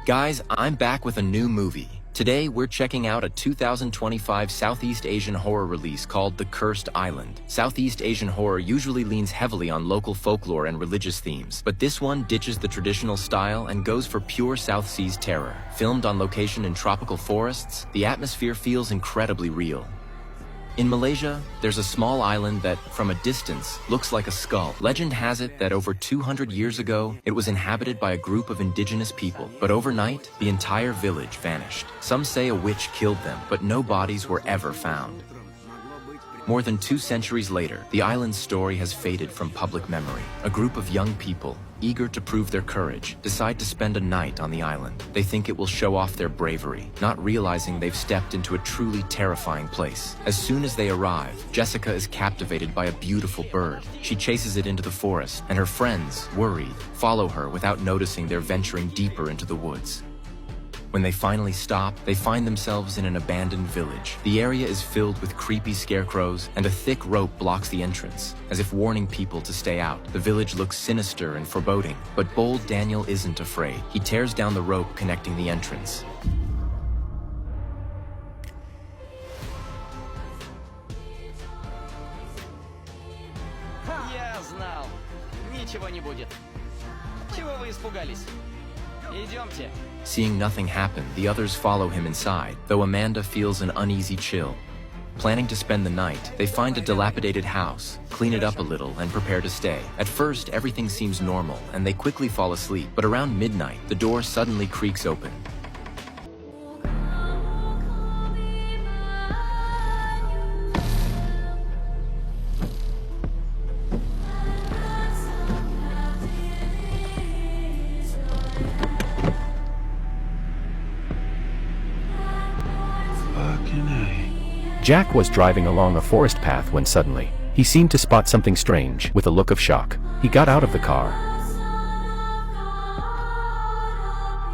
Guys, I'm back with a new movie. Today, we're checking out a 2025 Southeast Asian horror release called The Cursed Island. Southeast Asian horror usually leans heavily on local folklore and religious themes, but this one ditches the traditional style and goes for pure South Seas terror. Filmed on location in tropical forests, the atmosphere feels incredibly real. In Malaysia, there's a small island that, from a distance, looks like a skull. Legend has it that over 200 years ago, it was inhabited by a group of indigenous people. But overnight, the entire village vanished. Some say a witch killed them, but no bodies were ever found. More than 2 centuries later, the island's story has faded from public memory. A group of young people, eager to prove their courage, decide to spend a night on the island. They think it will show off their bravery, not realizing they've stepped into a truly terrifying place. As soon as they arrive, Jessica is captivated by a beautiful bird. She chases it into the forest, and her friends, worried, follow her without noticing they're venturing deeper into the woods. When they finally stop, they find themselves in an abandoned village. The area is filled with creepy scarecrows, and a thick rope blocks the entrance, as if warning people to stay out. The village looks sinister and foreboding, but bold Daniel isn't afraid. He tears down the rope connecting the entrance. Я знал. Ничего не будет. Чего вы испугались? Идемте. Seeing nothing happen, the others follow him inside, though Amanda feels an uneasy chill. Planning to spend the night, they find a dilapidated house, clean it up a little, and prepare to stay. At first, everything seems normal, and they quickly fall asleep, but around midnight, the door suddenly creaks open. Jack was driving along a forest path when suddenly, he seemed to spot something strange. With a look of shock, he got out of the car.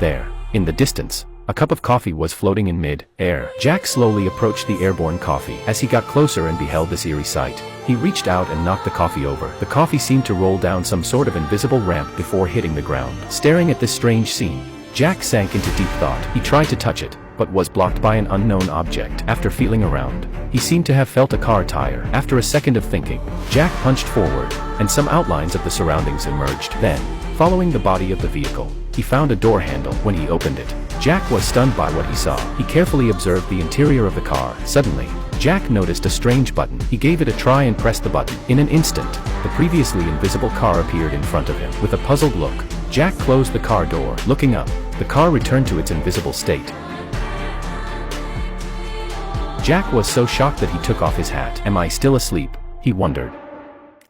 There, in the distance, a cup of coffee was floating in mid-air. Jack slowly approached the airborne coffee. As he got closer and beheld this eerie sight, he reached out and knocked the coffee over. The coffee seemed to roll down some sort of invisible ramp before hitting the ground. Staring at this strange scene, Jack sank into deep thought. He tried to touch it, but was blocked by an unknown object. After feeling around, he seemed to have felt a car tire. After a second of thinking, Jack punched forward, and some outlines of the surroundings emerged. Then, following the body of the vehicle, he found a door handle. When he opened it, Jack was stunned by what he saw. He carefully observed the interior of the car. Suddenly, Jack noticed a strange button. He gave it a try and pressed the button. In an instant, the previously invisible car appeared in front of him. With a puzzled look, Jack closed the car door. Looking up, the car returned to its invisible state. Jack was so shocked that he took off his hat. "Am I still asleep?" he wondered.